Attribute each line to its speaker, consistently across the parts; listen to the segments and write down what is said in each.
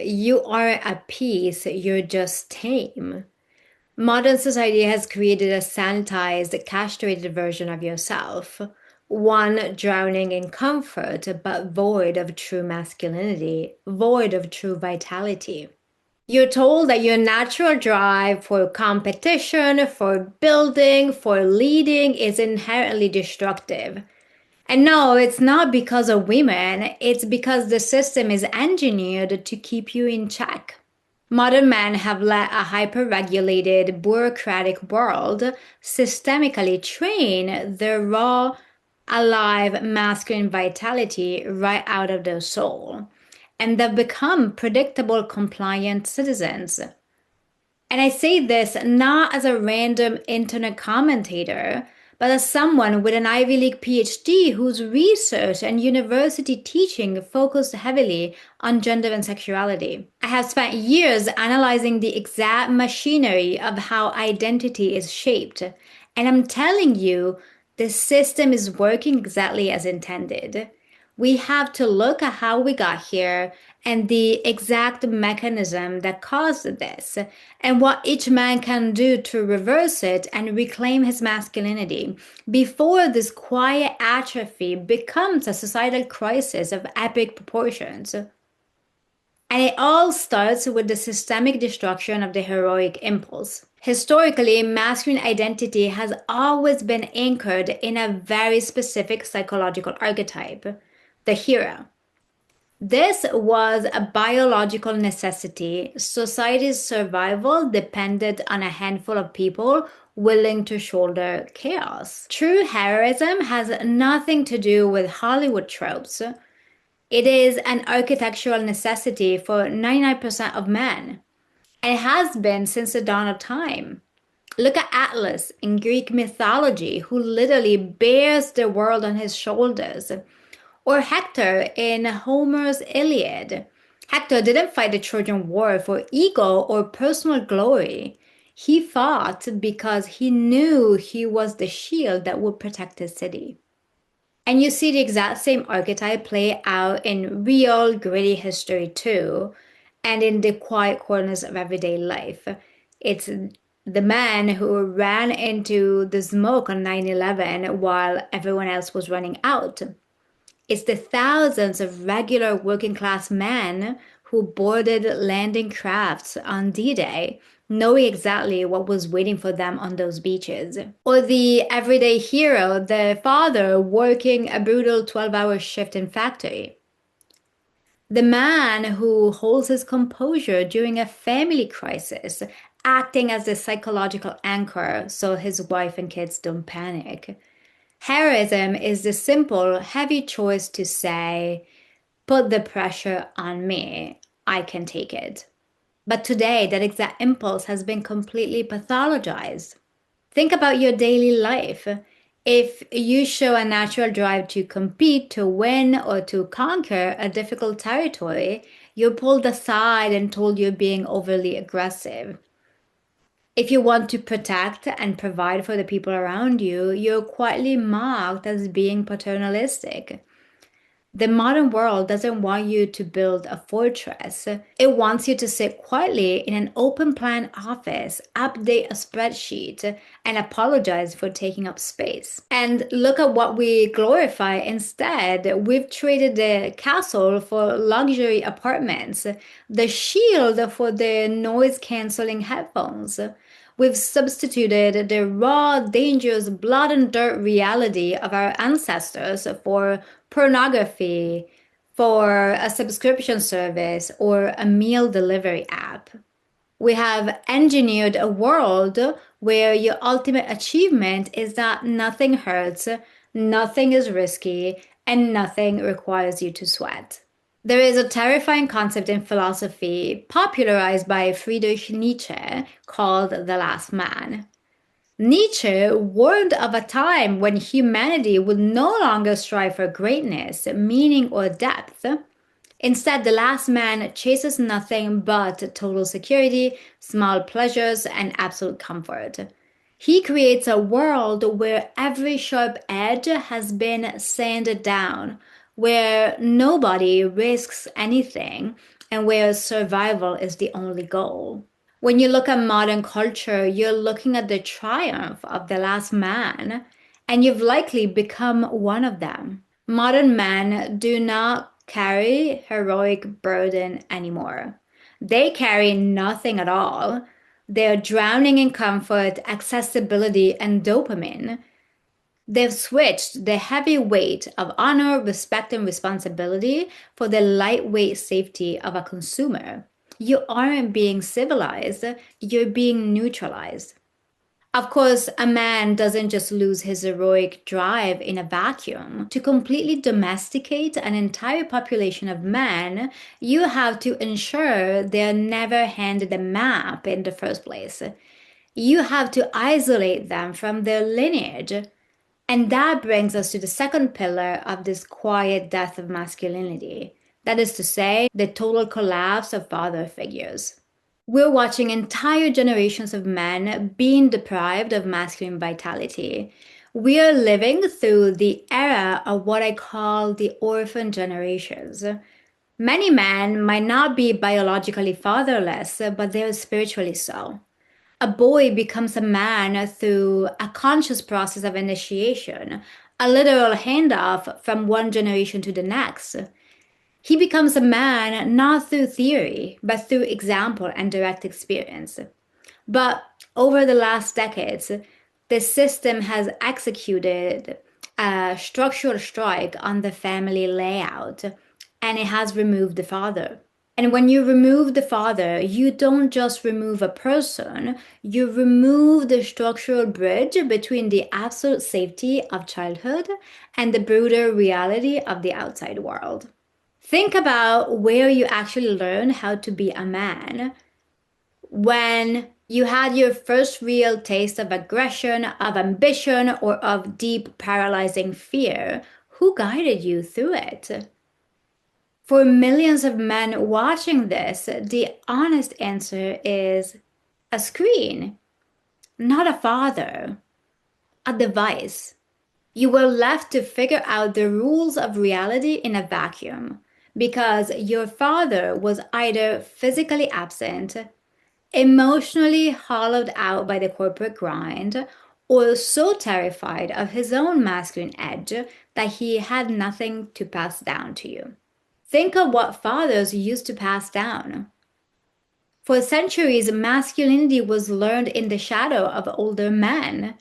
Speaker 1: You aren't at peace, you're just tame. Modern society has created a sanitized, castrated version of yourself, one drowning in comfort but void of true masculinity, void of true vitality. You're told that your natural drive for competition, for building, for leading is inherently destructive. And no, it's not because of women, it's because the system is engineered to keep you in check. Modern men have let a hyper-regulated, bureaucratic world systemically train their raw, alive masculine vitality right out of their soul. And they've become predictable, compliant citizens. And I say this not as a random internet commentator, but as someone with an Ivy League PhD whose research and university teaching focused heavily on gender and sexuality. I have spent years analyzing the exact machinery of how identity is shaped, and I'm telling you, the system is working exactly as intended. We have to look at how we got here and the exact mechanism that caused this, and what each man can do to reverse it and reclaim his masculinity before this quiet atrophy becomes a societal crisis of epic proportions. And it all starts with the systemic destruction of the heroic impulse. Historically, masculine identity has always been anchored in a very specific psychological archetype, the hero. This was a biological necessity. Society's survival depended on a handful of people willing to shoulder chaos. True heroism has nothing to do with Hollywood tropes. It is an architectural necessity for 99% of men. And it has been since the dawn of time. Look at Atlas in Greek mythology, who literally bears the world on his shoulders. Or Hector in Homer's Iliad. Hector didn't fight the Trojan War for ego or personal glory. He fought because he knew he was the shield that would protect his city. And you see the exact same archetype play out in real, gritty history too, and in the quiet corners of everyday life. It's the man who ran into the smoke on 9/11 while everyone else was running out. It's the thousands of regular working class men who boarded landing crafts on D-Day, knowing exactly what was waiting for them on those beaches. Or the everyday hero, the father working a brutal 12-hour shift in factory. The man who holds his composure during a family crisis, acting as the psychological anchor so his wife and kids don't panic. Heroism is the simple, heavy choice to say, put the pressure on me, I can take it. But today, that exact impulse has been completely pathologized. Think about your daily life. If you show a natural drive to compete, to win, or to conquer a difficult territory, you're pulled aside and told you're being overly aggressive. If you want to protect and provide for the people around you, you're quietly marked as being paternalistic. The modern world doesn't want you to build a fortress. It wants you to sit quietly in an open plan office, update a spreadsheet, and apologize for taking up space. And look at what we glorify instead. We've traded the castle for luxury apartments, the shield for the noise canceling headphones. We've substituted the raw, dangerous, blood and dirt reality of our ancestors for pornography, for a subscription service, or a meal delivery app. We have engineered a world where your ultimate achievement is that nothing hurts, nothing is risky, and nothing requires you to sweat. There is a terrifying concept in philosophy popularized by Friedrich Nietzsche called the last man. Nietzsche warned of a time when humanity would no longer strive for greatness, meaning, or depth. Instead, the last man chases nothing but total security, small pleasures, and absolute comfort. He creates a world where every sharp edge has been sanded down, where nobody risks anything, and where survival is the only goal. When you look at modern culture, you're looking at the triumph of the last man, and you've likely become one of them. Modern men do not carry heroic burden anymore. They carry nothing at all. They're drowning in comfort, accessibility, and dopamine. They've switched the heavy weight of honor, respect, and responsibility for the lightweight safety of a consumer. You aren't being civilized, you're being neutralized. Of course, a man doesn't just lose his heroic drive in a vacuum. To completely domesticate an entire population of men, you have to ensure they're never handed a map in the first place. You have to isolate them from their lineage. And that brings us to the second pillar of this quiet death of masculinity. That is to say, the total collapse of father figures. We're watching entire generations of men being deprived of masculine vitality. We are living through the era of what I call the orphan generations. Many men might not be biologically fatherless, but they are spiritually so. A boy becomes a man through a conscious process of initiation, a literal handoff from one generation to the next. He becomes a man not through theory, but through example and direct experience. But over the last decades, the system has executed a structural strike on the family layout, and it has removed the father. And when you remove the father, you don't just remove a person, you remove the structural bridge between the absolute safety of childhood and the brutal reality of the outside world. Think about where you actually learn how to be a man. When you had your first real taste of aggression, of ambition, or of deep paralyzing fear, who guided you through it? For millions of men watching this, the honest answer is a screen, not a father, a device. You were left to figure out the rules of reality in a vacuum because your father was either physically absent, emotionally hollowed out by the corporate grind, or so terrified of his own masculine edge that he had nothing to pass down to you. Think of what fathers used to pass down. For centuries, masculinity was learned in the shadow of older men.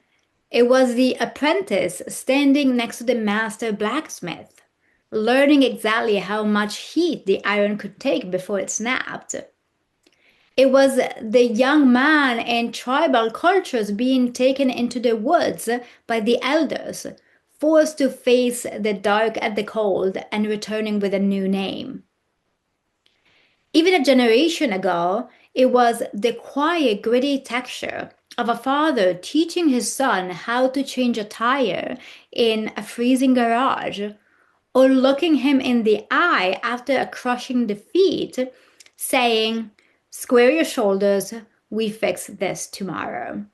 Speaker 1: It was the apprentice standing next to the master blacksmith, learning exactly how much heat the iron could take before it snapped. It was the young man in tribal cultures being taken into the woods by the elders, forced to face the dark and the cold and returning with a new name. Even a generation ago, it was the quiet, gritty texture of a father teaching his son how to change a tire in a freezing garage, or looking him in the eye after a crushing defeat, saying, "Square your shoulders, we fix this tomorrow."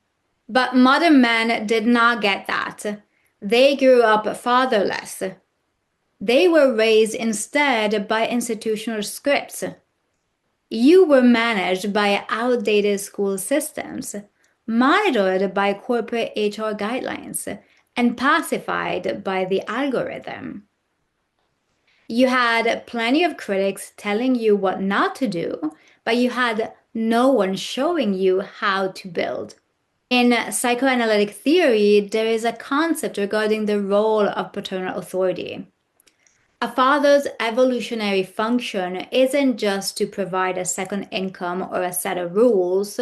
Speaker 1: But modern men did not get that. They grew up fatherless. They were raised instead by institutional scripts. You were managed by outdated school systems, monitored by corporate HR guidelines, and pacified by the algorithm. You had plenty of critics telling you what not to do, but you had no one showing you how to build. In psychoanalytic theory, there is a concept regarding the role of paternal authority. A father's evolutionary function isn't just to provide a second income or a set of rules.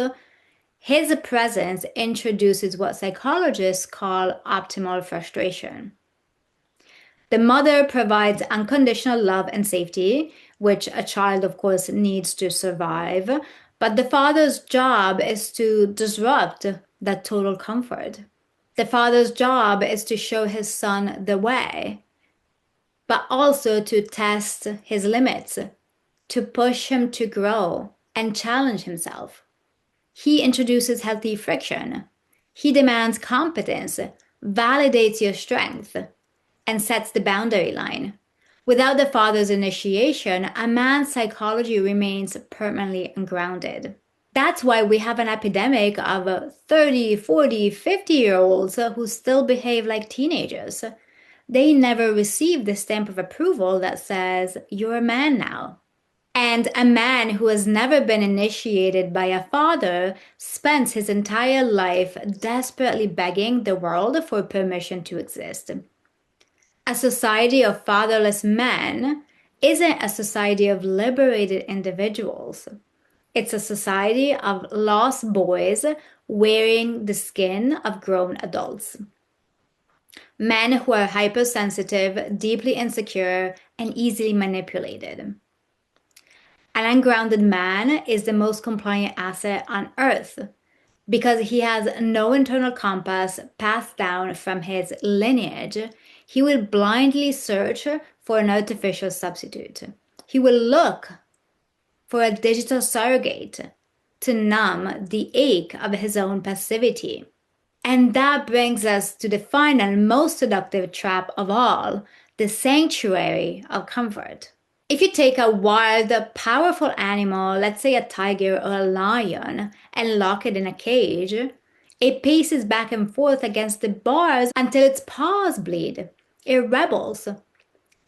Speaker 1: His presence introduces what psychologists call optimal frustration. The mother provides unconditional love and safety, which a child, of course, needs to survive. But the father's job is to disrupt that total comfort. The father's job is to show his son the way, but also to test his limits, to push him to grow and challenge himself. He introduces healthy friction. He demands competence, validates your strength, and sets the boundary line. Without the father's initiation, a man's psychology remains permanently ungrounded. That's why we have an epidemic of 30, 40, 50-year-olds who still behave like teenagers. They never receive the stamp of approval that says, "You're a man now." And a man who has never been initiated by a father spends his entire life desperately begging the world for permission to exist. A society of fatherless men isn't a society of liberated individuals. It's a society of lost boys wearing the skin of grown adults. Men who are hypersensitive, deeply insecure, and easily manipulated. An ungrounded man is the most compliant asset on earth because he has no internal compass passed down from his lineage. He will blindly search for an artificial substitute. He will look for a digital surrogate to numb the ache of his own passivity. And that brings us to the final, most seductive trap of all, the sanctuary of comfort. If you take a wild, powerful animal, let's say a tiger or a lion, and lock it in a cage, it paces back and forth against the bars until its paws bleed. It rebels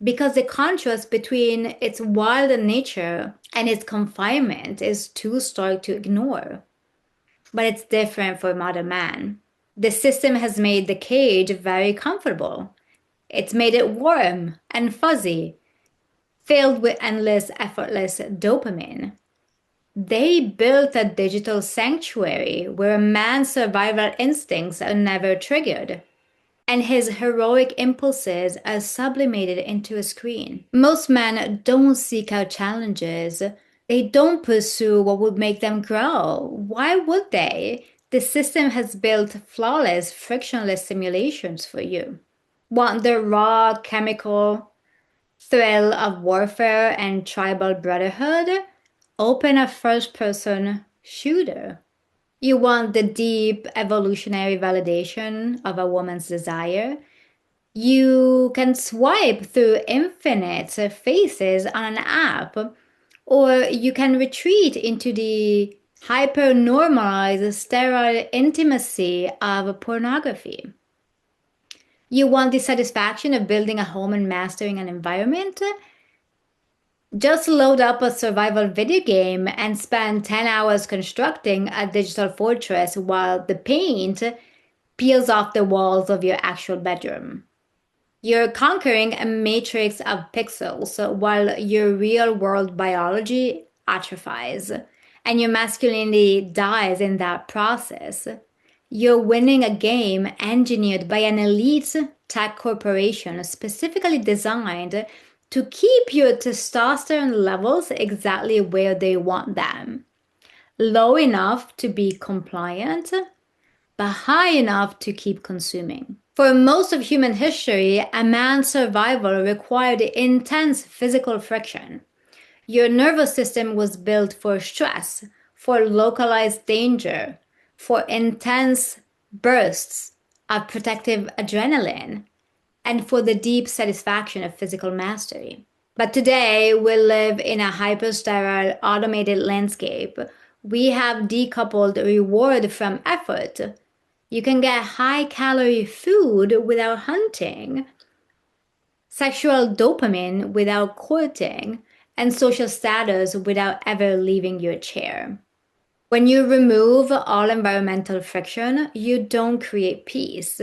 Speaker 1: because the contrast between its wild nature and its confinement is too stark to ignore. But it's different for modern man. The system has made the cage very comfortable. It's made it warm and fuzzy, filled with endless, effortless dopamine. They built a digital sanctuary where a man's survival instincts are never triggered, and his heroic impulses are sublimated into a screen. Most men don't seek out challenges. They don't pursue what would make them grow. Why would they? The system has built flawless, frictionless simulations for you. Want the raw, chemical thrill of warfare and tribal brotherhood? Open a first-person shooter. You want the deep evolutionary validation of a woman's desire? You can swipe through infinite faces on an app, or you can retreat into the hyper-normalized sterile intimacy of pornography. You want the satisfaction of building a home and mastering an environment? Just load up a survival video game and spend 10 hours constructing a digital fortress while the paint peels off the walls of your actual bedroom. You're conquering a matrix of pixels while your real-world biology atrophies, and your masculinity dies in that process. You're winning a game engineered by an elite tech corporation specifically designed to keep your testosterone levels exactly where they want them. Low enough to be compliant, but high enough to keep consuming. For most of human history, a man's survival required intense physical friction. Your nervous system was built for stress, for localized danger, for intense bursts of protective adrenaline, and for the deep satisfaction of physical mastery. But today, we live in a hyper-sterile, automated landscape. We have decoupled reward from effort. You can get high-calorie food without hunting, sexual dopamine without courting, and social status without ever leaving your chair. When you remove all environmental friction, you don't create peace.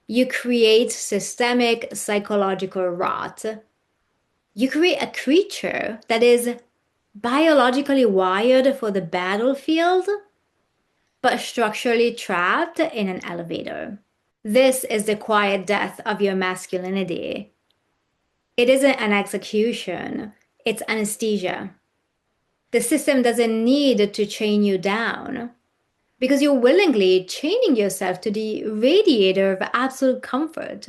Speaker 1: You create systemic psychological rot. You create a creature that is biologically wired for the battlefield, but structurally trapped in an elevator. This is the quiet death of your masculinity. It isn't an execution, it's anesthesia. The system doesn't need to chain you down because you're willingly chaining yourself to the radiator of absolute comfort.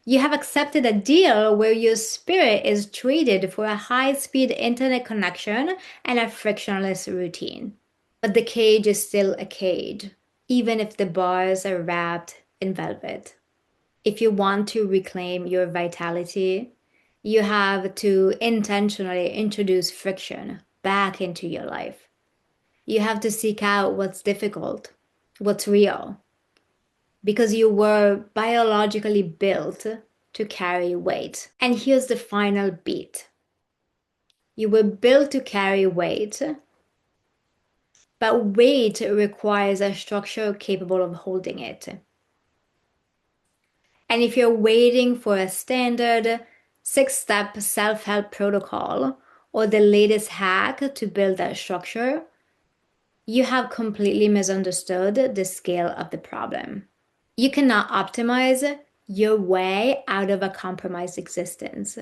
Speaker 1: You have accepted a deal where your spirit is traded for a high-speed internet connection and a frictionless routine. But the cage is still a cage, even if the bars are wrapped in velvet. If you want to reclaim your vitality, You have to intentionally introduce friction back into your life. You have to seek out what's difficult, what's real, because you were biologically built to carry weight. And here's the final beat. You were built to carry weight, but weight requires a structure capable of holding it. And if you're waiting for a standard 6-step self-help protocol or the latest hack to build that structure, you have completely misunderstood the scale of the problem. You cannot optimize your way out of a compromised existence.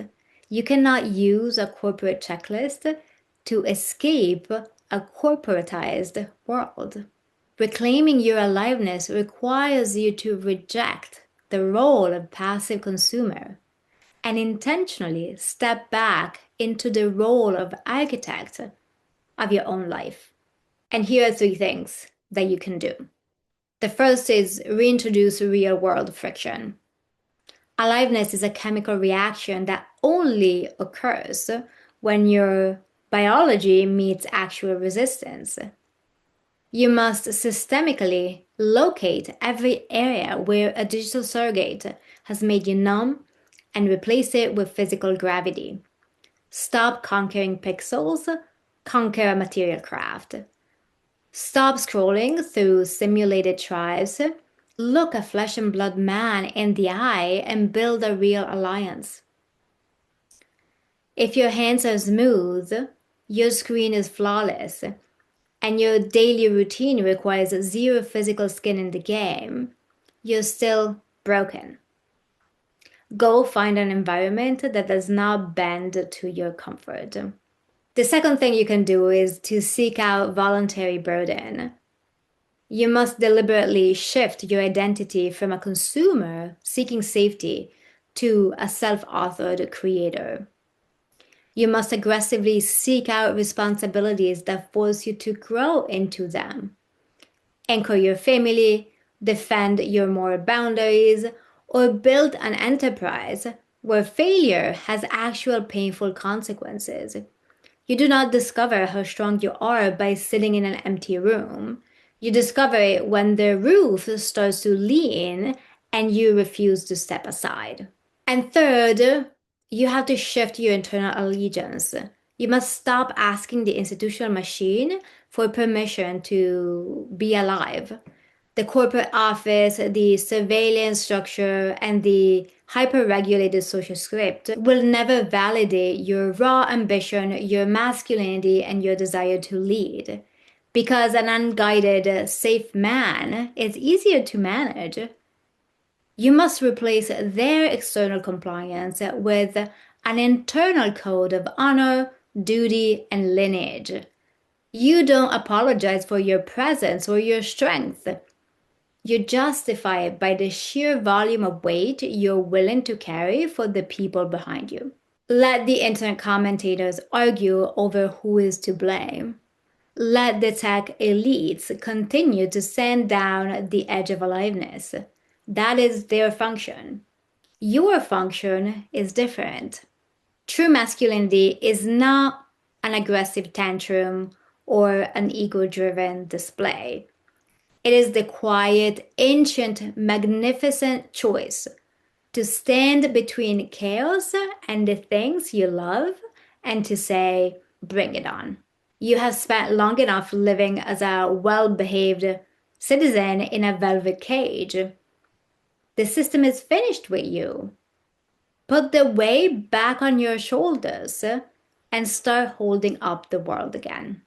Speaker 1: You cannot use a corporate checklist to escape a corporatized world. Reclaiming your aliveness requires you to reject the role of passive consumer and intentionally step back into the role of architect of your own life. And here are 3 things that you can do. The first is reintroduce real world friction. Aliveness is a chemical reaction that only occurs when your biology meets actual resistance. You must systemically locate every area where a digital surrogate has made you numb and replace it with physical gravity. Stop conquering pixels, conquer material craft. Stop scrolling through simulated tribes. Look a flesh and blood man in the eye and build a real alliance. If your hands are smooth, your screen is flawless, and your daily routine requires 0 physical skin in the game, you're still broken. Go find an environment that does not bend to your comfort. The second thing you can do is to seek out voluntary burden. You must deliberately shift your identity from a consumer seeking safety to a self-authored creator. You must aggressively seek out responsibilities that force you to grow into them. Anchor your family, defend your moral boundaries, or build an enterprise where failure has actual painful consequences. You do not discover how strong you are by sitting in an empty room. You discover it when the roof starts to lean and you refuse to step aside. And third, you have to shift your internal allegiance. You must stop asking the institutional machine for permission to be alive. The corporate office, the surveillance structure, and the hyper-regulated social script will never validate your raw ambition, your masculinity, and your desire to lead. Because an unguided, safe man is easier to manage. You must replace their external compliance with an internal code of honor, duty, and lineage. You don't apologize for your presence or your strength. You justify it by the sheer volume of weight you're willing to carry for the people behind you. Let the internet commentators argue over who is to blame. Let the tech elites continue to sand down the edge of aliveness. That is their function. Your function is different. True masculinity is not an aggressive tantrum or an ego-driven display. It is the quiet, ancient, magnificent choice to stand between chaos and the things you love and to say, bring it on. You have spent long enough living as a well-behaved citizen in a velvet cage. The system is finished with you. Put the weight back on your shoulders and start holding up the world again.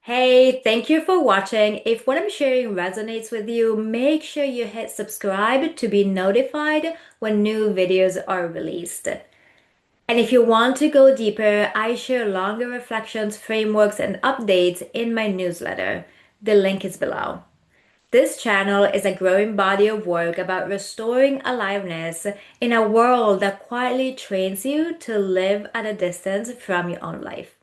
Speaker 1: Hey, thank you for watching. If what I'm sharing resonates with you, make sure you hit subscribe to be notified when new videos are released. And if you want to go deeper, I share longer reflections, frameworks, and updates in my newsletter. The link is below. This channel is a growing body of work about restoring aliveness in a world that quietly trains you to live at a distance from your own life.